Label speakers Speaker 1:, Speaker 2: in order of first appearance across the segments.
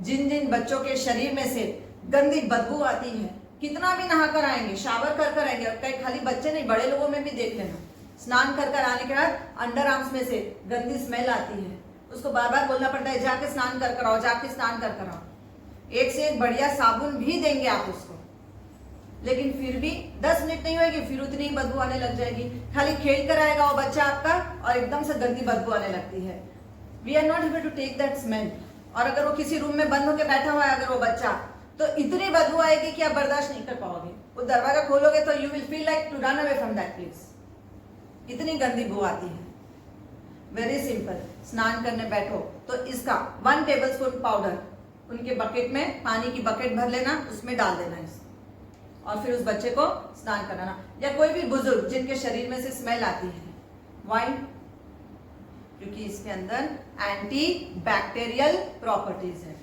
Speaker 1: जिन जिन बच्चों के शरीर में से गंदी बदबू आती है, कितना भी नहाकर आएंगे, शावर कर आएंगे, और कई खाली बच्चे नहीं बड़े लोगों में भी देख लेना, स्नान कर आने के बाद अंडर आर्म्स में से गंदी स्मेल आती है, उसको बार बार बोलना पड़ता है जाके स्नान कर आओ, जाके स्नान कर आओ। एक से एक बढ़िया साबुन भी देंगे आप उसको, लेकिन फिर भी 10 मिनट नहीं होगी, फिर उतनी ही बदबू आने लग जाएगी। खाली खेल कर आएगा वो बच्चा आपका और एकदम से गंदी बदबू आने लगती है। We are not able to take that smell. और अगर वो किसी रूम में बंद होकर बैठा हुआ है अगर वो बच्चा, तो इतनी बदबू आएगी कि आप बर्दाश्त नहीं कर पाओगे। वो दरवाजा खोलोगे तो you will feel like to run away from that place, इतनी गंदी बू आती है। वेरी सिंपल, स्नान करने बैठो तो इसका 1 टेबलस्पून पाउडर उनके बकेट में, पानी की बकेट भर लेना, उसमें डाल देना इसको, और फिर उस बच्चे को स्नान कराना। या कोई भी बुजुर्ग जिनके शरीर में से स्मेल आती है, वाई? क्योंकि इसके अंदर एंटी बैक्टीरियल प्रॉपर्टीज है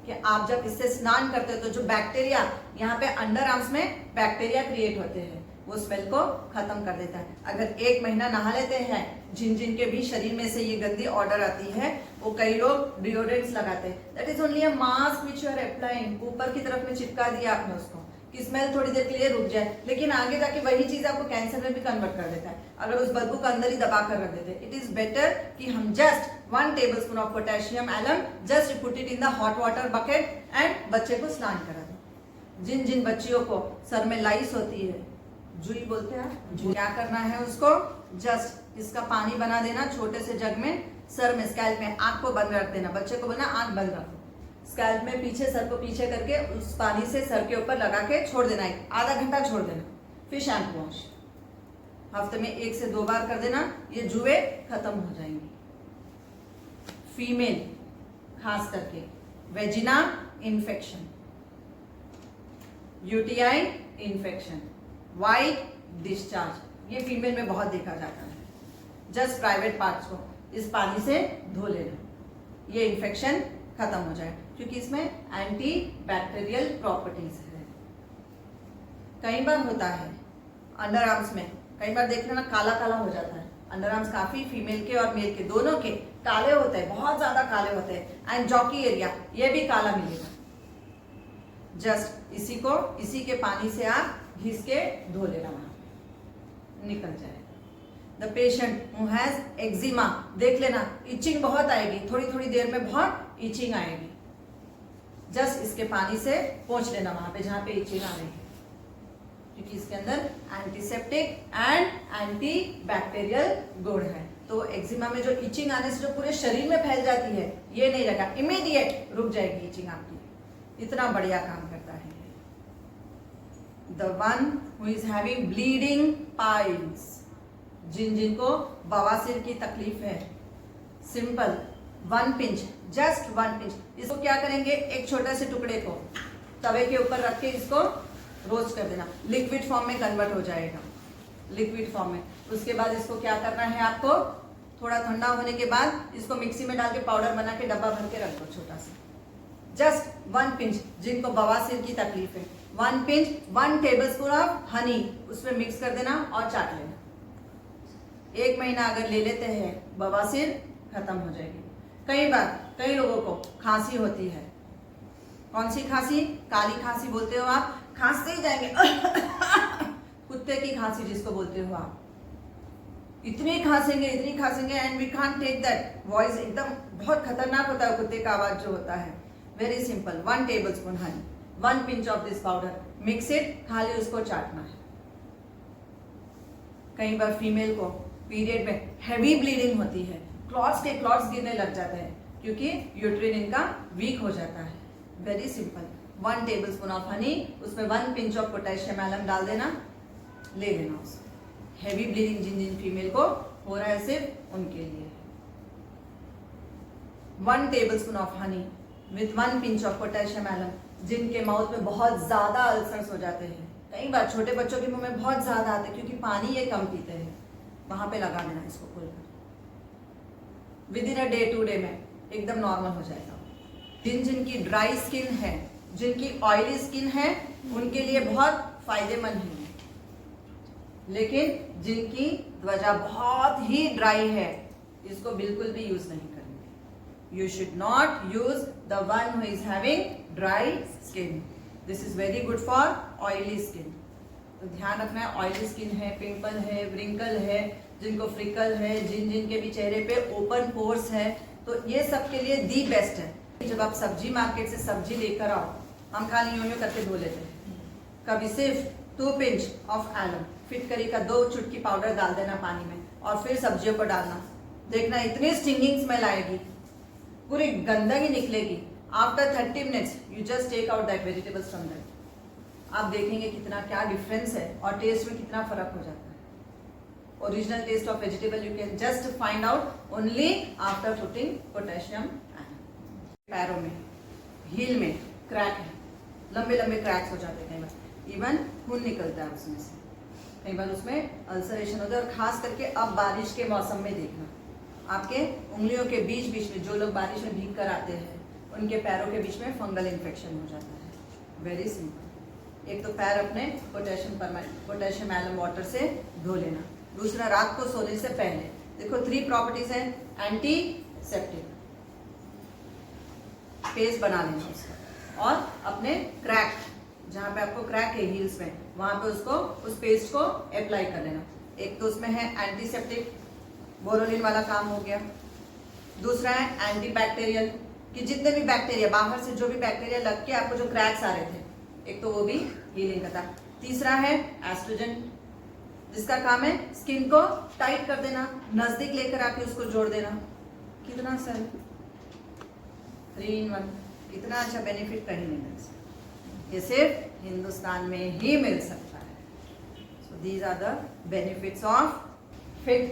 Speaker 1: कि आप जब इससे स्नान करते हो तो जो बैक्टीरिया यहाँ पे अंडर आर्म्स में बैक्टीरिया क्रिएट होते हैं, वो स्मेल को खत्म कर देता है। अगर 1 महीना नहा लेते हैं, जिन जिन के भी शरीर में से ये गंदी ऑर्डर आती है, वो कई लोग डिओड्रेंट्स लगाते हैं। That is only a mask which you are applying, ऊपर की तरफ में चिपका दिया आपने उसको कि स्मेल थोड़ी देर के लिए रुक जाए, लेकिन आगे जाके वही चीज आपको कैंसर में भी कन्वर्ट कर देता है अगर उस बदबू को अंदर ही दबा कर रख देते हैं। इट इज बेटर कि हम just 1 tablespoon of potassium alum, just put it in the hot water bucket and बच्चे को स्नान करा दो। जिन जिन बच्चियों को सर में लाइस होती है, जुई बोलते हैं, क्या करना है उसको, जस्ट इसका पानी बना देना छोटे से जग में, सर में स्कैल्प में, आंख को बंद रख देना, बच्चे को बोलना आंख बंद रखो, स्कैल्प में पीछे, सर को पीछे करके उस पानी से सर के ऊपर लगा के छोड़ देना, आधा घंटा छोड़ देना, फिर शैम्पू वॉश हफ्ते में 1 से 2 बार कर देना, ये जुए खत्म हो जाएंगी। फीमेल खास करके vagina infection, UTI infection, white discharge, ये फीमेल में बहुत देखा जाता है। जस्ट प्राइवेट पार्ट्स को इस पानी से धो लेना, ये इन्फेक्शन खत्म हो जाए, क्योंकि इसमें एंटी बैक्टीरियल प्रॉपर्टीज है। कई बार होता है अंडर आर्म्स में, कई बार देख लेना काला काला हो जाता है अंडर आर्म्स, काफी फीमेल के और मेल के दोनों के काले होते हैं, बहुत ज्यादा काले होते हैं। एंड जॉकी एरिया ये भी काला मिलेगा। जस्ट इसी के पानी से आप घिस के धो लेना, वहां निकल जाएगा। The patient who has eczema, देख लेना इचिंग बहुत आएगी, थोड़ी थोड़ी देर में बहुत इचिंग आएगी, जस्ट इसके पानी से पोंछ लेना वहां पे जहां पे इचिंग आ रही है, क्योंकि इसके अंदर एंटीसेप्टिक एंड एंटी बैक्टीरियल गुण है। तो एक्जिमा में जो इचिंग आने से जो पूरे शरीर में फैल जाती है, ये नहीं लगा, इमीडिएट रुक जाएगी इचिंग आपकी, इतना बढ़िया काम करता है। The one who is having bleeding piles, जिन जिनको बवासीर की तकलीफ है, सिंपल 1 पिंच, जस्ट 1 पिंच, इसको क्या करेंगे, एक छोटे से टुकड़े को तवे के ऊपर रख के इसको रोस्ट कर देना, लिक्विड फॉर्म में कन्वर्ट हो जाएगा, लिक्विड फॉर्म में। उसके बाद इसको क्या करना है आपको, थोड़ा ठंडा होने के बाद इसको मिक्सी में डाल के पाउडर बना के डब्बा भर के रख दो छोटा सा, जस्ट 1 पिंच, जिनको बवासीर की तकलीफ है 1 पिंच, 1 टेबलस्पून ऑफ हनी उसमें मिक्स कर देना और चाट लेना। 1 महीना अगर ले लेते हैं, बवासीर खत्म हो जाएगी। कई बार कई लोगों को खांसी होती है, कौन सी खांसी, काली खांसी बोलते हो आप, खांसते ही जाएंगे कुत्ते की खांसी जिसको बोलते हो आप, इतनी खांसेंगे and we can't take that voice, एकदम बहुत खतरनाक होता है कुत्ते का आवाज जो होता है। Very simple, 1 tablespoon Honey, 1 pinch of this powder, mix it, खाली उसको चाटना है। कई बार फीमेल को पीरियड में हैवी ब्लीडिंग होती है, क्लॉट्स के क्लॉट्स गिरने लग जाते हैं, क्योंकि यूट्रिन इनका वीक हो जाता है। Very simple, 1 tablespoon of Honey, उसमें 1 पिंच ऑफ पोटेशियम एलम डाल देना, ले लेना उसको। हैवी ब्लीडिंग जिन जिन फीमेल को हो रहा है सिर्फ उनके लिए 1 tablespoon of honey with 1 pinch of potassium alum, जिनके माउथ में बहुत ज्यादा अल्सर्स हो जाते हैं, कई बार छोटे बच्चों के मुंह में बहुत ज्यादा आते हैं क्योंकि पानी ये कम पीते हैं, वहां पे लगा देना इसको खुलकर, with in a day 2 day में एकदम नॉर्मल हो जाएगा। जिन जिनकी ड्राई स्किन है, जिनकी ऑयली स्किन है, उनके लिए बहुत फायदेमंद है, लेकिन जिनकी त्वचा बहुत ही ड्राई है, इसको बिल्कुल भी यूज नहीं करेंगे। You should not use the one who is having dry skin. This is very good for oily skin. तो ध्यान रखना है, ऑयली स्किन है, पिंपल है, व्रिंकल है, जिनको फ्रिकल है, जिनके भी चेहरे पे ओपन पोर्स है, तो ये सब के लिए दी बेस्ट है। जब आप सब्जी मार्केट से सब्जी लेकर आओ, हम खाली यूं करके धो लेते हैं। कभी सिर्फ 2 पिंच ऑफ एलम फिटकरी का 2 चुटकी पाउडर डाल देना पानी में और फिर सब्जियों को डालना, देखना इतनी स्टिंगिंग स्मेल आएगी, पूरी गंदगी निकलेगी। After 30 minutes you just take out that vegetables from that. आप देखेंगे कितना क्या डिफरेंस है और टेस्ट में कितना फर्क हो जाता है। Original taste of vegetable you can just find out only after putting potassium ion. पैरों में, हील में क्रैक है, लंबे लंबे क्रैक्स हो जाते हैं, कई बार इवन खून निकलता है उसमें से, कई बार उसमें अल्सरेशन होता है। और खास करके अब बारिश के मौसम में देखना, आपके उंगलियों के बीच बीच में, जो लोग बारिश में भीग कर आते हैं उनके पैरों के बीच में फंगल इन्फेक्शन हो जाता है। वेरी सिंपल, एक तो पैर अपने पोटेशियम एलम वाटर से धो लेना। दूसरा, रात को सोने से पहले, देखो 3 प्रॉपर्टीज हैं। एंटीसेप्टिक, पेस्ट बना लेना उसका, और अपने क्रैक, जहाँ पे आपको क्रैक है हील्स में, वहां पे उस पेस्ट को अप्लाई कर लेना। एक तो उसमें है एंटीसेप्टिक, बोरोलिन वाला काम हो गया। दूसरा है एंटीबैक्टीरियल, कि जितने भी बैक्टीरिया, बाहर से जो भी बैक्टीरिया लग के आपको जो क्रैक्स आ रहे थे, एक तो वो भी हीलिंग करता। तीसरा है एस्ट्रोजन, जिसका काम है स्किन को टाइट कर देना, नजदीक लेकर आके उसको जोड़ देना। कितना सर 3 in 1, इतना अच्छा बेनिफिट कहीं नहीं मिल सकता, ये सिर्फ हिंदुस्तान में ही मिल सकता है। So these are the benefits of fit